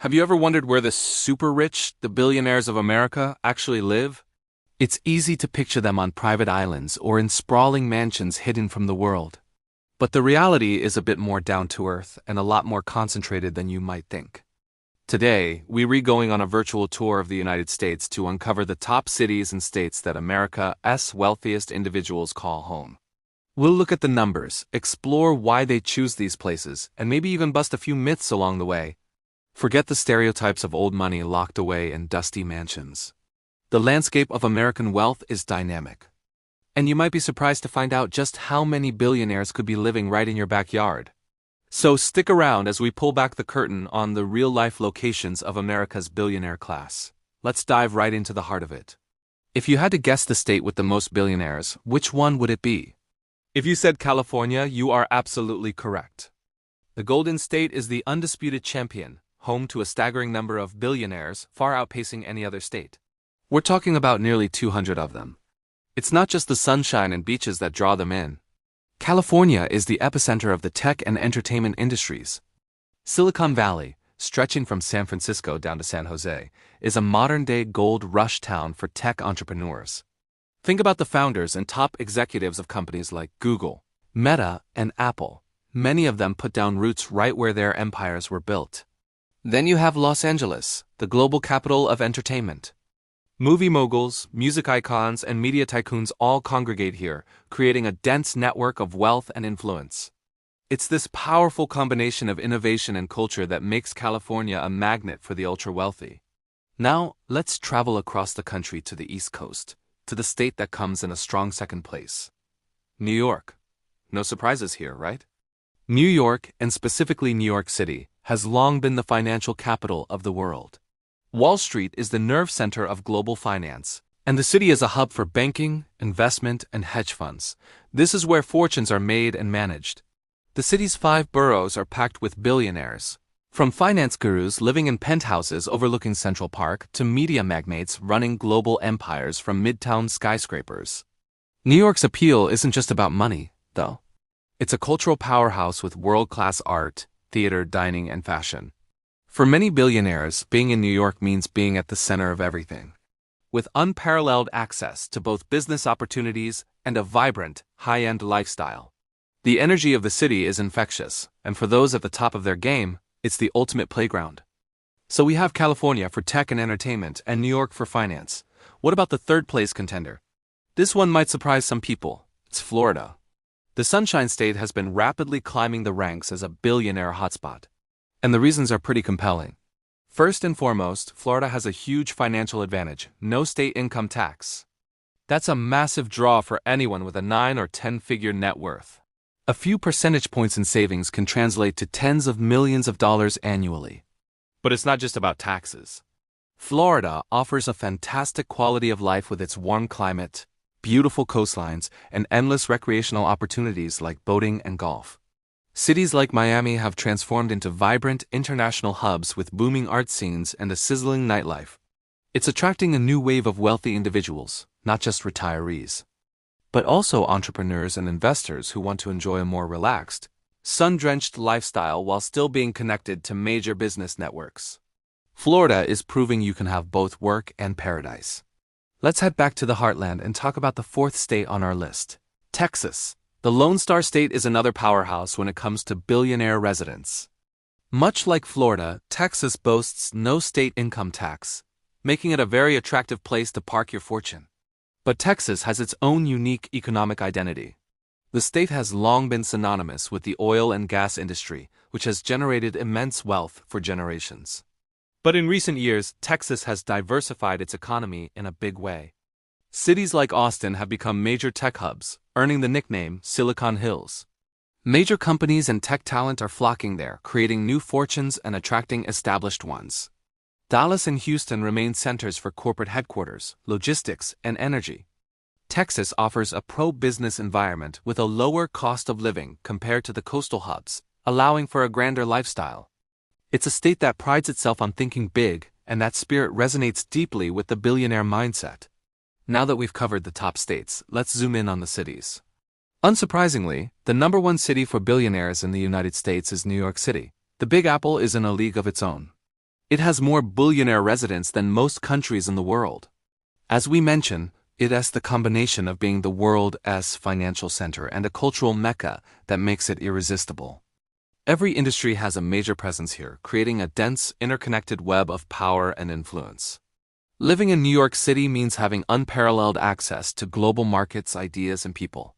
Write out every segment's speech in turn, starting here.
Have you ever wondered where the super rich, the billionaires of America, actually live? It's easy to picture them on private islands or in sprawling mansions hidden from the world. But the reality is a bit more down to earth and a lot more concentrated than you might think. Today, we're going on a virtual tour of the United States to uncover the top cities and states that America's wealthiest individuals call home. We'll look at the numbers, explore why they choose these places, and maybe even bust a few myths along the way. Forget the stereotypes of old money locked away in dusty mansions. The landscape of American wealth is dynamic. And you might be surprised to find out just how many billionaires could be living right in your backyard. So stick around as we pull back the curtain on the real-life locations of America's billionaire class. Let's dive right into the heart of it. If you had to guess the state with the most billionaires, which one would it be? If you said California, you are absolutely correct. The Golden State is the undisputed champion, home to a staggering number of billionaires, far outpacing any other state. We're talking about nearly 200 of them. It's not just the sunshine and beaches that draw them in. California is the epicenter of the tech and entertainment industries. Silicon Valley, stretching from San Francisco down to San Jose, is a modern-day gold rush town for tech entrepreneurs. Think about the founders and top executives of companies like Google, Meta, and Apple. Many of them put down roots right where their empires were built. Then you have Los Angeles, the global capital of entertainment. Movie moguls, music icons, and media tycoons all congregate here, creating a dense network of wealth and influence. It's this powerful combination of innovation and culture that makes California a magnet for the ultra-wealthy. Now, let's travel across the country to the East Coast, to the state that comes in a strong second place. New York. No surprises here, right? New York, and specifically New York City, has long been the financial capital of the world. Wall Street is the nerve center of global finance, and the city is a hub for banking, investment, and hedge funds. This is where fortunes are made and managed. The city's 5 boroughs are packed with billionaires, from finance gurus living in penthouses overlooking Central Park to media magnates running global empires from midtown skyscrapers. New York's appeal isn't just about money, though. It's a cultural powerhouse with world-class art, theater, dining, and fashion. For many billionaires, being in New York means being at the center of everything. With unparalleled access to both business opportunities and a vibrant, high-end lifestyle. The energy of the city is infectious, and for those at the top of their game, it's the ultimate playground. So we have California for tech and entertainment, and New York for finance. What about the third-place contender? This one might surprise some people. It's Florida. The Sunshine State has been rapidly climbing the ranks as a billionaire hotspot. And the reasons are pretty compelling. First and foremost, Florida has a huge financial advantage: no state income tax. That's a massive draw for anyone with a 9 or 10-figure net worth. A few percentage points in savings can translate to tens of millions of dollars annually. But it's not just about taxes. Florida offers a fantastic quality of life with its warm climate, beautiful coastlines, and endless recreational opportunities like boating and golf. Cities like Miami have transformed into vibrant international hubs with booming art scenes and a sizzling nightlife. It's attracting a new wave of wealthy individuals, not just retirees, but also entrepreneurs and investors who want to enjoy a more relaxed, sun-drenched lifestyle while still being connected to major business networks. Florida is proving you can have both work and paradise. Let's head back to the heartland and talk about the 4th state on our list, Texas. The Lone Star State is another powerhouse when it comes to billionaire residents. Much like Florida, Texas boasts no state income tax, making it a very attractive place to park your fortune. But Texas has its own unique economic identity. The state has long been synonymous with the oil and gas industry, which has generated immense wealth for generations. But in recent years, Texas has diversified its economy in a big way. Cities like Austin have become major tech hubs, earning the nickname Silicon Hills. Major companies and tech talent are flocking there, creating new fortunes and attracting established ones. Dallas and Houston remain centers for corporate headquarters, logistics, and energy. Texas offers a pro-business environment with a lower cost of living compared to the coastal hubs, allowing for a grander lifestyle. It's a state that prides itself on thinking big, and that spirit resonates deeply with the billionaire mindset. Now that we've covered the top states, let's zoom in on the cities. Unsurprisingly, the number 1 city for billionaires in the United States is New York City. The Big Apple is in a league of its own. It has more billionaire residents than most countries in the world. As we mentioned, it has the combination of being the world's financial center and a cultural mecca that makes it irresistible. Every industry has a major presence here, creating a dense, interconnected web of power and influence. Living in New York City means having unparalleled access to global markets, ideas, and people.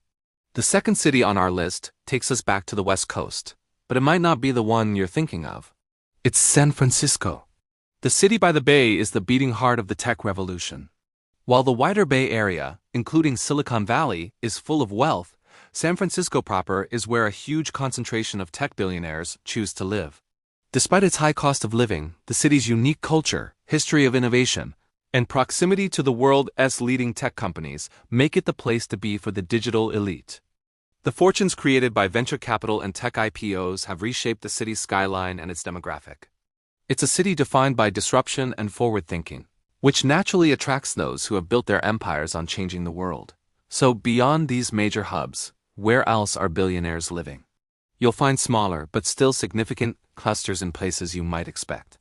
The second city on our list takes us back to the West Coast, but it might not be the one you're thinking of. It's San Francisco. The city by the Bay is the beating heart of the tech revolution. While the wider Bay Area, including Silicon Valley, is full of wealth, San Francisco proper is where a huge concentration of tech billionaires choose to live. Despite its high cost of living, the city's unique culture, history of innovation, and proximity to the world's leading tech companies make it the place to be for the digital elite. The fortunes created by venture capital and tech IPOs have reshaped the city's skyline and its demographic. It's a city defined by disruption and forward-thinking, which naturally attracts those who have built their empires on changing the world. So beyond these major hubs, where else are billionaires living? You'll find smaller but still significant clusters in places you might expect.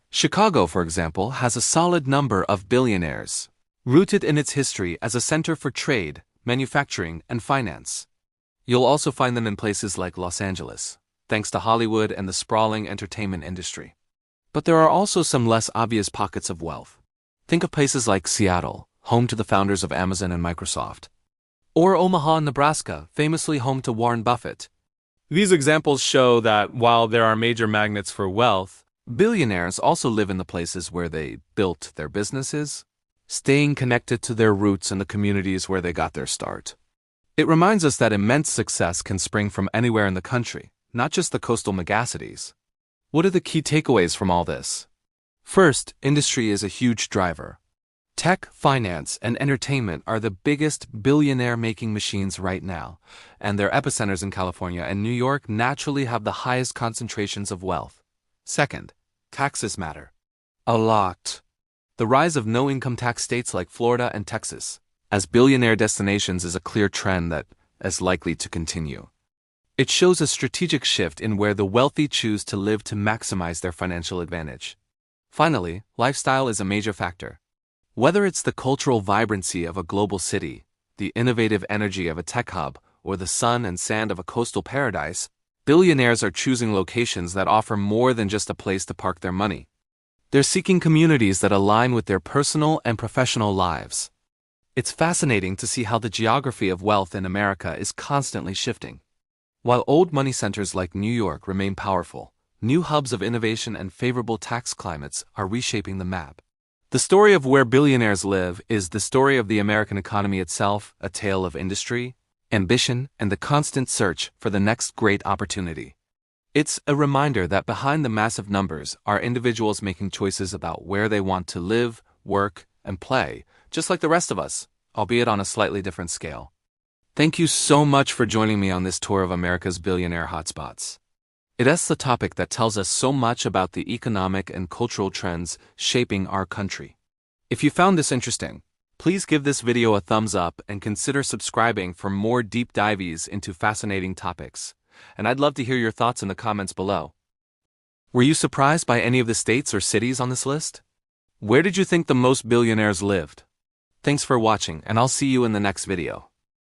Chicago, for example, has a solid number of billionaires, rooted in its history as a center for trade, manufacturing, and finance. You'll also find them in places like Los Angeles, thanks to Hollywood and the sprawling entertainment industry. But there are also some less obvious pockets of wealth. Think of places like Seattle, home to the founders of Amazon and Microsoft, or Omaha, Nebraska, famously home to Warren Buffett. These examples show that while there are major magnets for wealth, billionaires also live in the places where they built their businesses, staying connected to their roots and the communities where they got their start. It reminds us that immense success can spring from anywhere in the country, not just the coastal megacities. What are the key takeaways from all this? First, industry is a huge driver. Tech, finance, and entertainment are the biggest billionaire-making machines right now, and their epicenters in California and New York naturally have the highest concentrations of wealth. Second, taxes matter. A lot. The rise of no-income tax states like Florida and Texas as billionaire destinations is a clear trend that is likely to continue. It shows a strategic shift in where the wealthy choose to live to maximize their financial advantage. Finally, lifestyle is a major factor. Whether it's the cultural vibrancy of a global city, the innovative energy of a tech hub, or the sun and sand of a coastal paradise, billionaires are choosing locations that offer more than just a place to park their money. They're seeking communities that align with their personal and professional lives. It's fascinating to see how the geography of wealth in America is constantly shifting. While old money centers like New York remain powerful, new hubs of innovation and favorable tax climates are reshaping the map. The story of where billionaires live is the story of the American economy itself, a tale of industry, ambition, and the constant search for the next great opportunity. It's a reminder that behind the massive numbers are individuals making choices about where they want to live, work, and play, just like the rest of us, albeit on a slightly different scale. Thank you so much for joining me on this tour of America's billionaire hotspots. It is the topic that tells us so much about the economic and cultural trends shaping our country. If you found this interesting, please give this video a thumbs up and consider subscribing for more deep dives into fascinating topics. And I'd love to hear your thoughts in the comments below. Were you surprised by any of the states or cities on this list? Where did you think the most billionaires lived? Thanks for watching, and I'll see you in the next video.